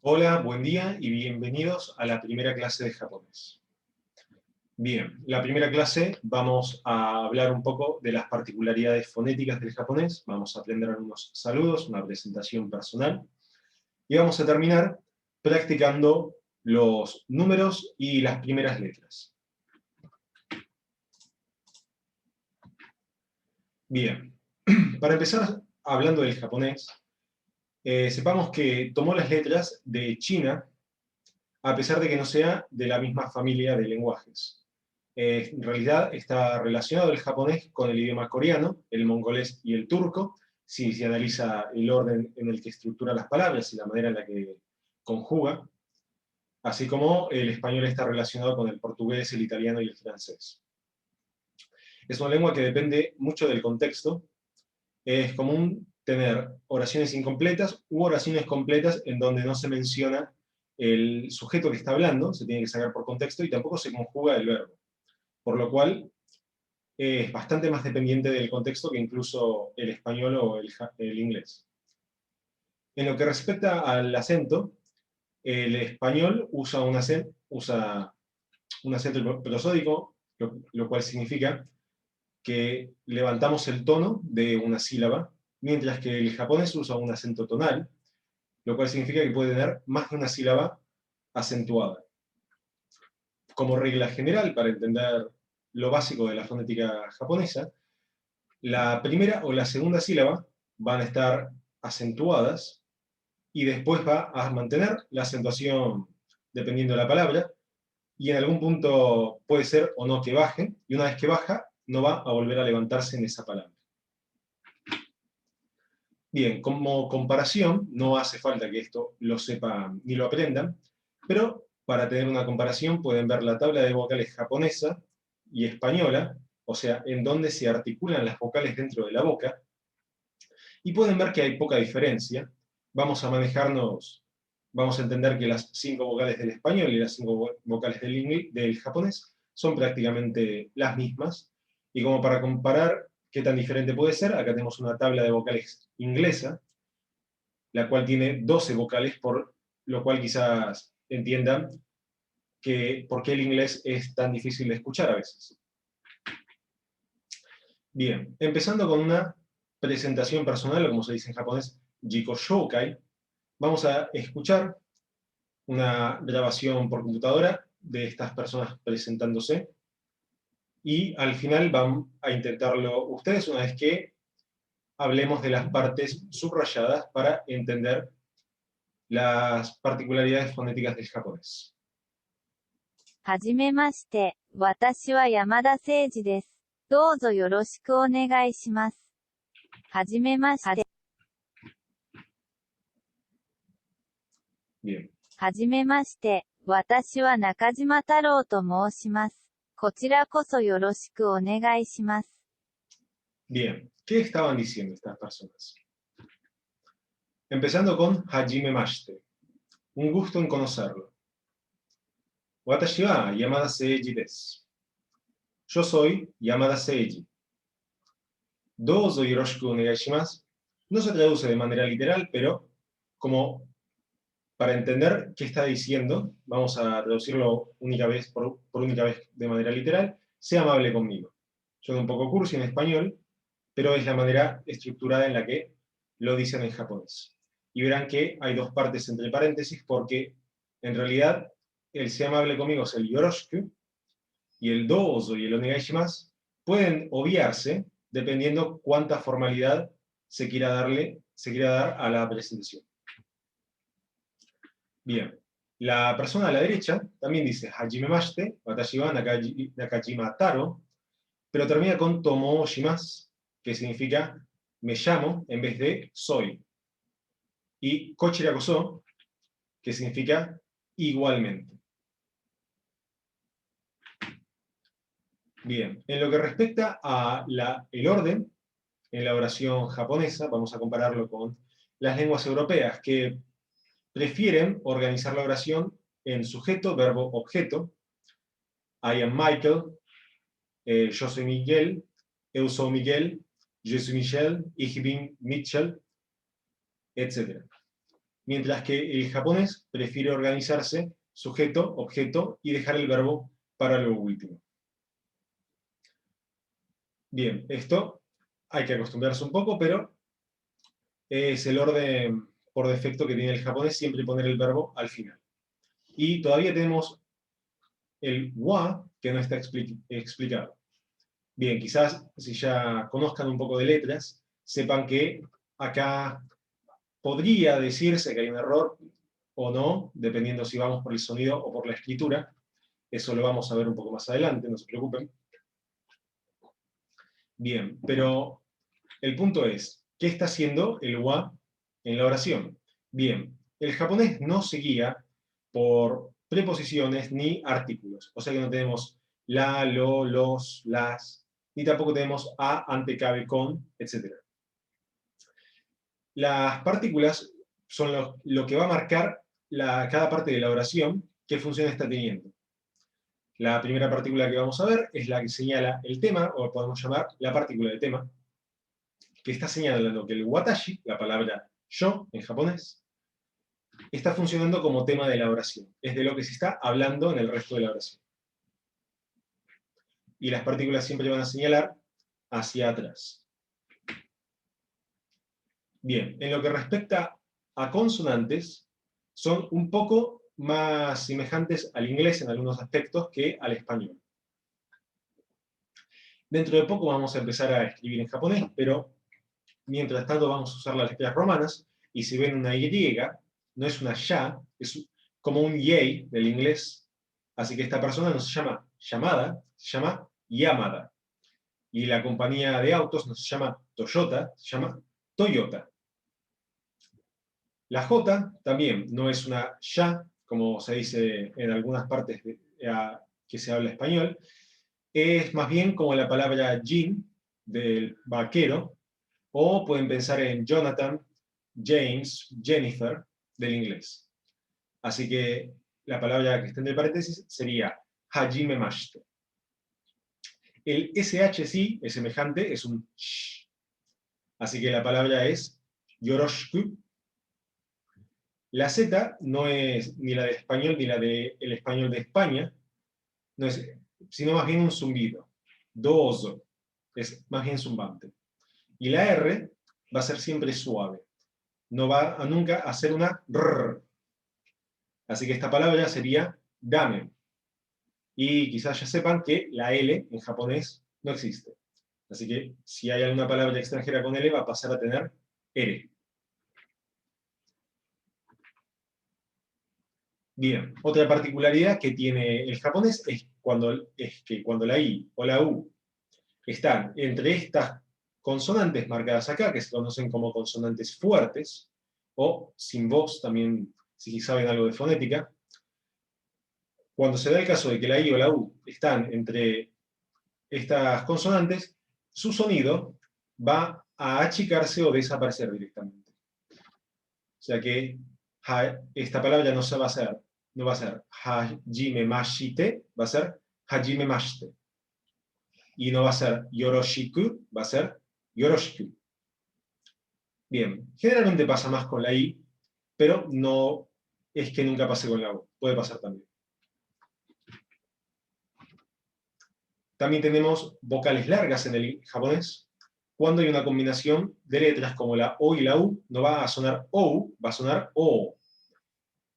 Hola, buen día y bienvenidos a la primera clase de japonés. Bien, la primera clase vamos a hablar un poco de las particularidades fonéticas del japonés, vamos a aprender algunos saludos, una presentación personal, y vamos a terminar practicando los números y las primeras letras. Bien, para empezar hablando del japonés, sepamos que tomó las letras de China, a pesar de que no sea de la misma familia de lenguajes. En realidad está relacionado el japonés con el idioma coreano, el mongolés y el turco, si se analiza el orden en el que estructura las palabras y la manera en la que conjuga, así como el español está relacionado con el portugués, el italiano y el francés. Es una lengua que depende mucho del contexto. Es común tener oraciones incompletas u oraciones completas en donde no se menciona el sujeto que está hablando, se tiene que sacar por contexto, y tampoco se conjuga el verbo. Por lo cual es bastante más dependiente del contexto que incluso el español o el inglés. En lo que respecta al acento, el español usa un acento prosódico, lo cual significa que levantamos el tono de una sílaba, mientras que el japonés usa un acento tonal, lo cual significa que puede tener más de una sílaba acentuada. Como regla general, para entender lo básico de la fonética japonesa, la primera o la segunda sílaba van a estar acentuadas y después va a mantener la acentuación dependiendo de la palabra, y en algún punto puede ser o no que baje, y una vez que baja, no va a volver a levantarse en esa palabra. Bien, como comparación, no hace falta que esto lo sepan ni lo aprendan, pero para tener una comparación pueden ver la tabla de vocales japonesa y española, o sea, en donde se articulan las vocales dentro de la boca, y pueden ver que hay poca diferencia. Vamos a manejarnos, vamos a entender que las 5 vocales del español y las 5 vocales del japonés son prácticamente las mismas, y como para comparar qué tan diferente puede ser, acá tenemos una tabla de vocales inglesa, la cual tiene 12 vocales, por lo cual quizás entiendan que por qué el inglés es tan difícil de escuchar a veces. Bien, empezando con una presentación personal, o como se dice en japonés, jiko shoukai, vamos a escuchar una grabación por computadora de estas personas presentándose, y al final van a intentarlo ustedes una vez que hablemos de las partes subrayadas para entender las particularidades fonéticas del japonés. はじめまして、私は山田誠二です。どうぞよろしくお願いします。はじめまして。Bien. はじめまして、私は中島太郎と申します。こちらこそよろしくお願いします。Bien, ¿qué estaban diciendo estas personas? Empezando con Hajime Mashite, un gusto en conocerlo. Watashi wa Yamada Seiji desu. Yo soy Yamada Seiji. Dozo yoroshiku onegai shimasu. No se traduce de manera literal, pero como para entender qué está diciendo, vamos a traducirlo por única vez de manera literal: sea amable conmigo. Suena un poco cursi en español, pero es la manera estructurada en la que lo dicen en japonés. Y verán que hay dos partes entre paréntesis, porque en realidad el sea amable conmigo es el yoroshiku, y el dozo y el onegai shimasu pueden obviarse dependiendo cuánta formalidad se quiera dar a la presentación. Bien, la persona a la derecha también dice Hajime Mashite, watashi wa Nakajima Taro, pero termina con tomo shimasu, que significa me llamo en vez de soy, y kochira koso, que significa igualmente. Bien, en lo que respecta a el orden en la oración japonesa, vamos a compararlo con las lenguas europeas, que prefieren organizar la oración en sujeto, verbo, objeto. I am Michael, yo soy Miguel, eu sou Miguel, je suis Michel, ich bin Mitchell, etc. mientras que el japonés prefiere organizarse sujeto, objeto y dejar el verbo para lo último. Bien, esto hay que acostumbrarse un poco, pero es el orden por defecto que tiene el japonés, siempre poner el verbo al final. Y todavía tenemos el wa, que no está explicado. Bien, quizás si ya conozcan un poco de letras, sepan que acá podría decirse que hay un error o no, dependiendo si vamos por el sonido o por la escritura. Eso lo vamos a ver un poco más adelante, no se preocupen. Bien, pero el punto es, ¿qué está haciendo el wa en la oración? Bien, el japonés no se guía por preposiciones ni artículos, o sea que no tenemos la, lo, los, las, ni tampoco tenemos a, ante, cabe, con, etc. Las partículas son lo que va a marcar cada parte de la oración, qué función está teniendo. La primera partícula que vamos a ver es la que señala el tema, o podemos llamar la partícula de tema, que está señalando que el watashi, la palabra yo en japonés, está funcionando como tema de la oración. Es de lo que se está hablando en el resto de la oración. Y las partículas siempre van a señalar hacia atrás. Bien, en lo que respecta a consonantes, son un poco más semejantes al inglés en algunos aspectos que al español. Dentro de poco vamos a empezar a escribir en japonés, pero mientras tanto vamos a usar las letras romanas, y si ven una Y, no es una ya, es como un yei del inglés, así que esta persona no se llama llamada, se llama Yamada. Y la compañía de autos no se llama Toyota, se llama Toyota. La J también no es una ya, como se dice en algunas partes que se habla español, es más bien como la palabra Jean, del vaquero, o pueden pensar en Jonathan, James, Jennifer, del inglés. Así que la palabra que está entre paréntesis sería hajimemashite. El SH sí es semejante, es un sh. Así que la palabra es yoroshiku. La Z no es ni la del español ni la del español de España, no es, sino más bien un zumbido. Dozo. Es más bien zumbante. Y la R va a ser siempre suave. No va a nunca a ser una R. Así que esta palabra sería dame. Y quizás ya sepan que la L en japonés no existe. Así que si hay alguna palabra extranjera con L va a pasar a tener R. Bien, otra particularidad que tiene el japonés es que cuando la I o la U están entre estas consonantes marcadas acá, que se conocen como consonantes fuertes, o sin voz también, si saben algo de fonética, cuando se da el caso de que la I o la U están entre estas consonantes, su sonido va a achicarse o desaparecer directamente. O sea que esta palabra no va a ser hajimemashite, va a ser hajimemashite. Y no va a ser yoroshiku, va a ser yoroshiku. Bien, generalmente pasa más con la I, pero no es que nunca pase con la U, puede pasar también. También tenemos vocales largas en el japonés. Cuando hay una combinación de letras como la O y la U, no va a sonar OU, va a sonar O.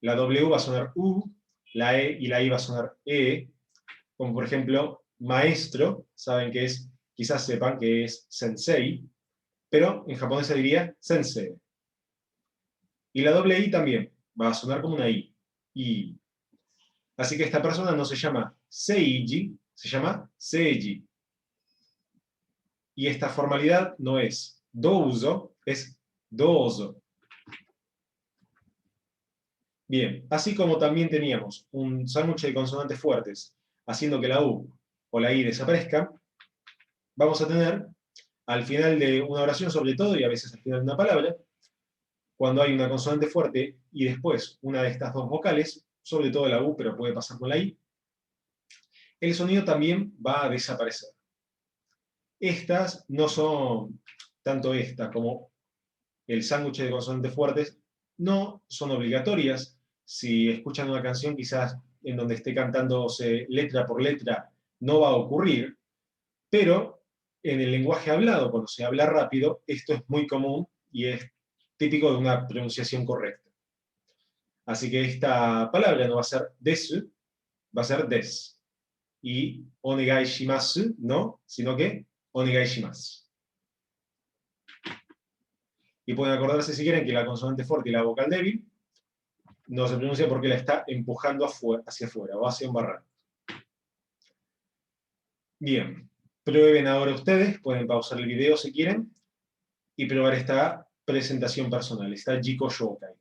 La W va a sonar U, la E y la I va a sonar E, como por ejemplo maestro, saben que es, quizás sepan que es sensei, pero en japonés se diría sensei. Y la doble I también, va a sonar como una I. I. Así que esta persona no se llama seiji, se llama seiji. Y esta formalidad no es douzo, es dozo. Bien, así como también teníamos un sándwich de consonantes fuertes haciendo que la U o la I desaparezca, vamos a tener al final de una oración sobre todo, y a veces al final de una palabra, cuando hay una consonante fuerte y después una de estas dos vocales, sobre todo la U, pero puede pasar con la I, el sonido también va a desaparecer. Estas no son, tanto esta como el sándwich de consonantes fuertes, no son obligatorias. Si escuchan una canción quizás en donde esté cantándose letra por letra, no va a ocurrir, pero en el lenguaje hablado, cuando se habla rápido, esto es muy común y es típico de una pronunciación correcta. Así que esta palabra no va a ser desu, va a ser des. Y onegai shimasu no, sino que onegai shimasu. Y pueden acordarse si quieren que la consonante fuerte y la vocal débil no se pronuncia porque la está empujando hacia afuera o hacia un barranco. Bien, prueben ahora ustedes, pueden pausar el video si quieren, y probar esta presentación personal, esta Jiko Shoukai.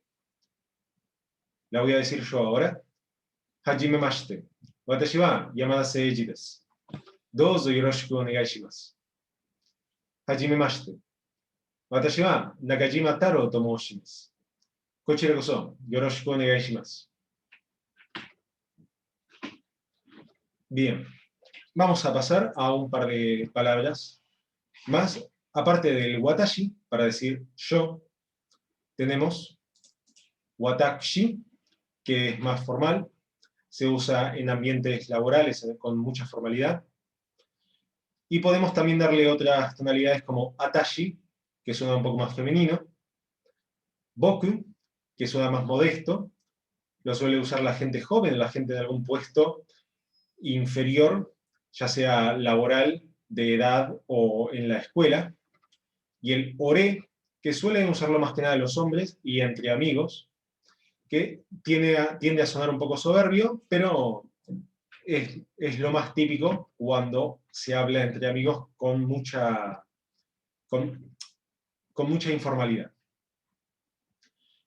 La voy a decir yo ahora. Hajimemashite. Watashi wa Yamada Seiji desu. Douzo yoroshiku onegai shimasu. Hajimemashite. Watashi wa Nakajima Taro to moushimasu. Kochira koso yoroshiku onegai shimasu. Bien, vamos a pasar a un par de palabras más. Aparte del watashi, para decir yo, tenemos watakushi, que es más formal, se usa en ambientes laborales con mucha formalidad. Y podemos también darle otras tonalidades como atashi, que suena un poco más femenino, boku, que suena más modesto, lo suele usar la gente joven, la gente de algún puesto inferior, ya sea laboral, de edad o en la escuela. Y el ore, que suelen usarlo más que nada los hombres y entre amigos, que tiende a sonar un poco soberbio, pero es lo más típico cuando se habla entre amigos con mucha informalidad.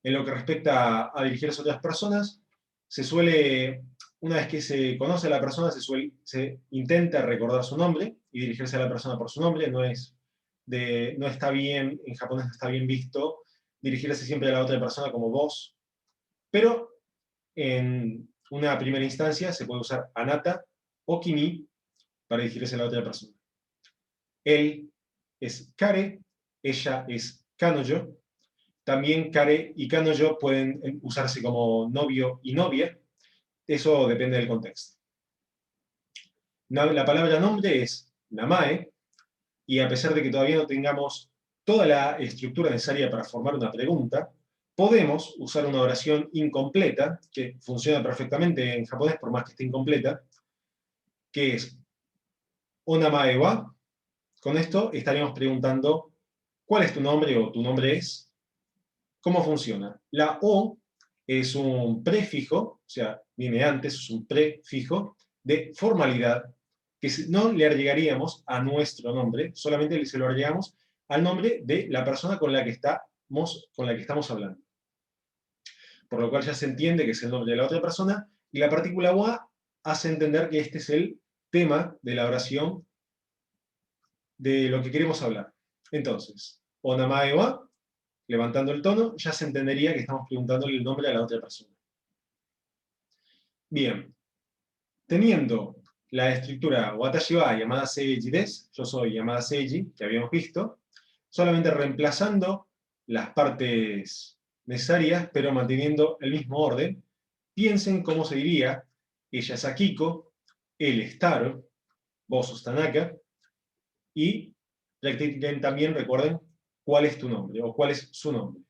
En lo que respecta a dirigirse a otras personas, se suele, una vez que se conoce a la persona, se intenta recordar su nombre y dirigirse a la persona por su nombre. No está bien, en japonés no está bien visto dirigirse siempre a la otra persona como vos, pero en una primera instancia se puede usar anata o kimi para dirigirse a la otra persona. Él es kare, ella es kanojo. También kare y kanojo pueden usarse como novio y novia. Eso depende del contexto. La palabra nombre es namae, y a pesar de que todavía no tengamos toda la estructura necesaria para formar una pregunta, podemos usar una oración incompleta, que funciona perfectamente en japonés por más que esté incompleta, que es onamae wa. Con esto estaríamos preguntando ¿cuál es tu nombre o tu nombre es? ¿Cómo funciona? La o es un prefijo, o sea, viene antes, es un prefijo de formalidad, que no le agregaríamos a nuestro nombre, solamente se lo agregamos al nombre de la persona con la que estamos hablando. Por lo cual ya se entiende que es el nombre de la otra persona, y la partícula wa hace entender que este es el tema de la oración de lo que queremos hablar. Entonces, onamae wa, levantando el tono, ya se entendería que estamos preguntándole el nombre a la otra persona. Bien, teniendo la estructura watashi wa Yamada Seiji desu, yo soy Yamada Seiji, que habíamos visto, solamente reemplazando las partes necesarias, pero manteniendo el mismo orden, piensen cómo se diría ella es Akiko, él es Taro, vos sos Tanaka, y practiquen también, recuerden, cuál es tu nombre o cuál es su nombre.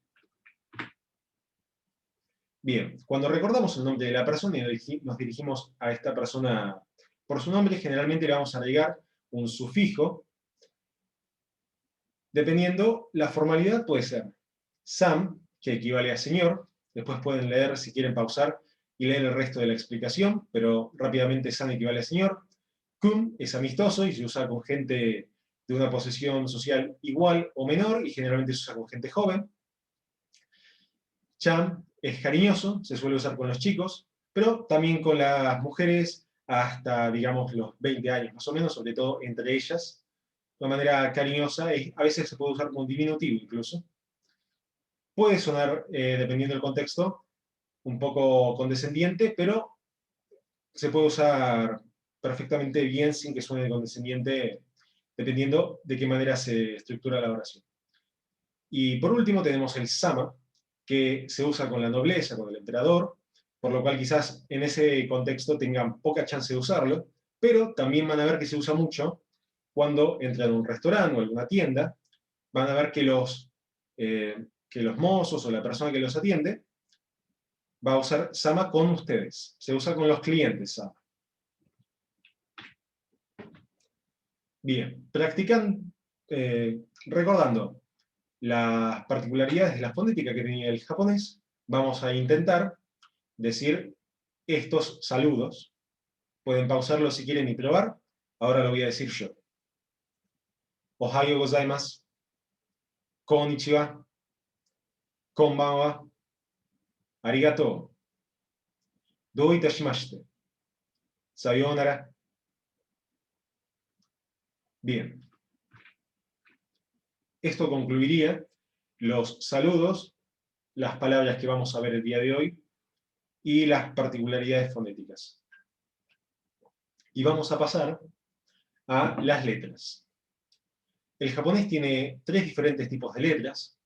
Bien, cuando recordamos el nombre de la persona y nos dirigimos a esta persona por su nombre, generalmente le vamos a agregar un sufijo. Dependiendo, la formalidad puede ser san, que equivale a señor. Después pueden leer, si quieren pausar, y leer el resto de la explicación, pero rápidamente san equivale a señor. Kun es amistoso y se usa con gente de una posición social igual o menor, y generalmente se usa con gente joven. Chan es cariñoso, se suele usar con los chicos, pero también con las mujeres hasta, digamos, los 20 años más o menos, sobre todo entre ellas. De una manera cariñosa, a veces se puede usar como diminutivo incluso. Puede sonar, dependiendo del contexto, un poco condescendiente, pero se puede usar perfectamente bien sin que suene condescendiente, dependiendo de qué manera se estructura la oración. Y por último tenemos el sama, que se usa con la nobleza, con el emperador, por lo cual quizás en ese contexto tengan poca chance de usarlo, pero también van a ver que se usa mucho cuando entran a un restaurante o alguna tienda, van a ver que los mozos o la persona que los atiende va a usar sama con ustedes. Se usa con los clientes sama. Bien, recordando las particularidades de la fonética que tenía el japonés, vamos a intentar decir estos saludos. Pueden pausarlo si quieren y probar. Ahora lo voy a decir yo. Ohayou gozaimasu. Konnichiwa. Konbanwa. Arigatou. Dou itashimashite. Sayonara. Bien. Esto concluiría los saludos, las palabras que vamos a ver el día de hoy y las particularidades fonéticas. Y vamos a pasar a las letras. El japonés tiene 3 diferentes tipos de letras.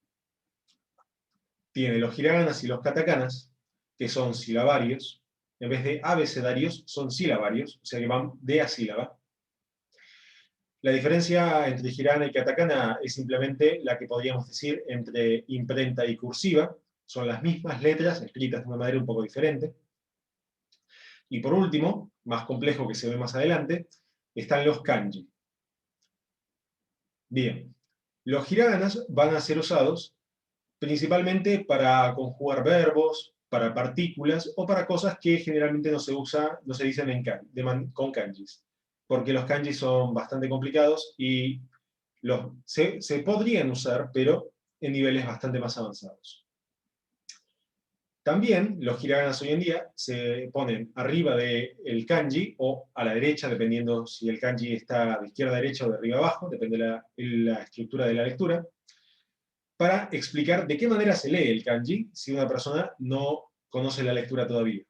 Tiene los hiraganas y los katakanas, que son silabarios. En vez de abecedarios, son silabarios, o sea que van de a sílaba. La diferencia entre hiragana y katakana es simplemente la que podríamos decir entre imprenta y cursiva. Son las mismas letras, escritas de una manera un poco diferente. Y por último, más complejo que se ve más adelante, están los kanji. Bien, los hiraganas van a ser usados principalmente para conjugar verbos, para partículas o para cosas que generalmente no se dicen con kanjis, porque los kanjis son bastante complicados y se podrían usar, pero en niveles bastante más avanzados. También los hiraganas hoy en día se ponen arriba del kanji o a la derecha, dependiendo si el kanji está de izquierda a derecha o de arriba a abajo, depende de la estructura de la lectura, para explicar de qué manera se lee el kanji si una persona no conoce la lectura todavía.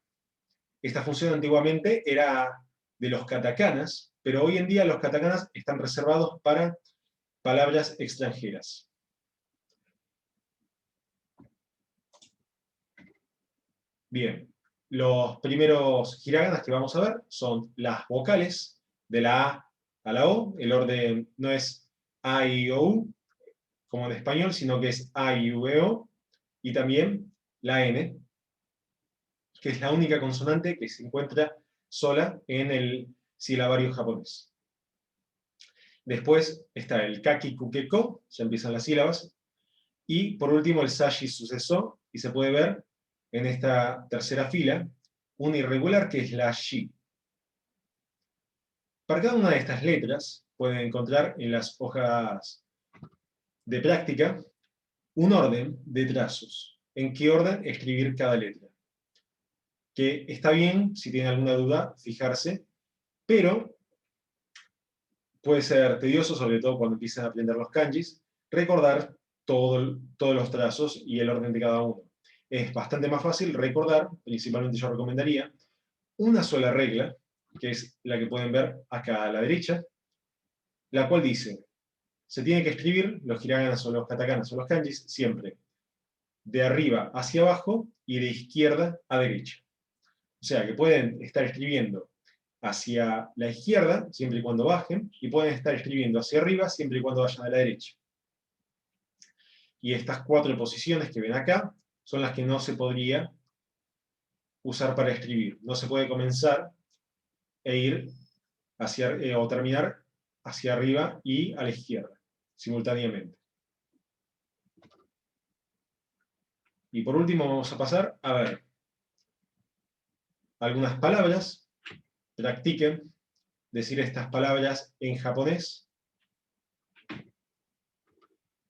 Esta función antiguamente era de los katakanas, pero hoy en día los katakanas están reservados para palabras extranjeras. Bien, los primeros hiraganas que vamos a ver son las vocales de la A a la O. El orden no es A, I, O, U, como en español, sino que es A, I, U, E, O. Y también la N, que es la única consonante que se encuentra sola en el silabario japonés. Después está el kaki, kuke, ko, ya empiezan las sílabas. Y por último el sashi, suceso, y se puede ver en esta tercera fila un irregular que es la shi. Para cada una de estas letras pueden encontrar en las hojas de práctica un orden de trazos. En qué orden escribir cada letra. Que está bien, si tienen alguna duda, fijarse, pero puede ser tedioso, sobre todo cuando empiezan a aprender los kanjis, recordar todos los trazos y el orden de cada uno. Es bastante más fácil recordar, principalmente yo recomendaría, una sola regla, que es la que pueden ver acá a la derecha, la cual dice, se tiene que escribir los hiraganas o los katakanas o los kanjis siempre de arriba hacia abajo y de izquierda a derecha. O sea que pueden estar escribiendo hacia la izquierda, siempre y cuando bajen, y pueden estar escribiendo hacia arriba, siempre y cuando vayan a la derecha. Y estas 4 posiciones que ven acá son las que no se podría usar para escribir. No se puede comenzar e ir o terminar hacia arriba y a la izquierda, simultáneamente. Y por último vamos a pasar a ver algunas palabras. Practiquen decir estas palabras en japonés.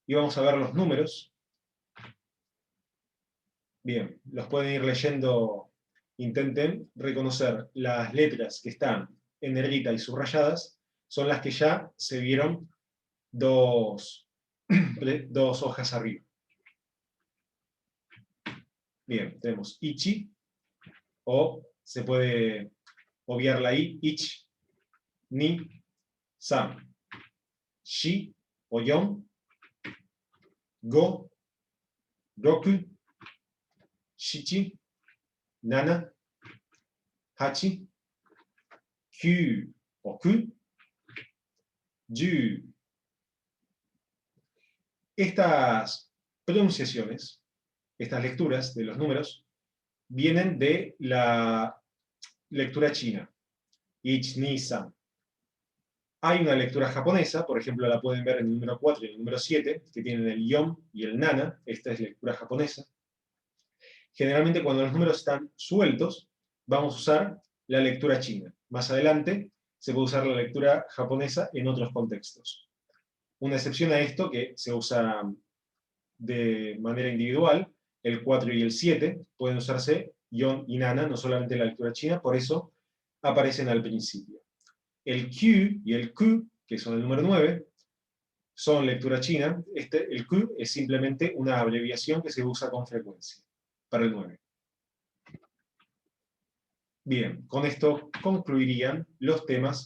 Y vamos a ver los números. Bien, los pueden ir leyendo. Intenten reconocer las letras que están en negrita y subrayadas, son las que ya se vieron dos hojas arriba. Bien, tenemos ichi, o se puede obviar la i, ich, ni, san, shi o yon, go, roku, shichi, nana, hachi, kyu o ku, yu. Estas pronunciaciones, estas lecturas de los números, vienen de la lectura china. Ich, ni, san. Hay una lectura japonesa, por ejemplo, la pueden ver en el número 4 y el número 7, que tienen el yon y el nana. Esta es lectura japonesa. Generalmente, cuando los números están sueltos, vamos a usar la lectura china. Más adelante, se puede usar la lectura japonesa en otros contextos. Una excepción a esto, que se usa de manera individual, el 4 y el 7 pueden usarse yon y nana, no solamente la lectura china, por eso aparecen al principio. El Q y el Q, que son el número 9, son lectura china. El Q es simplemente una abreviación que se usa con frecuencia para el 9. Bien, con esto concluirían los temas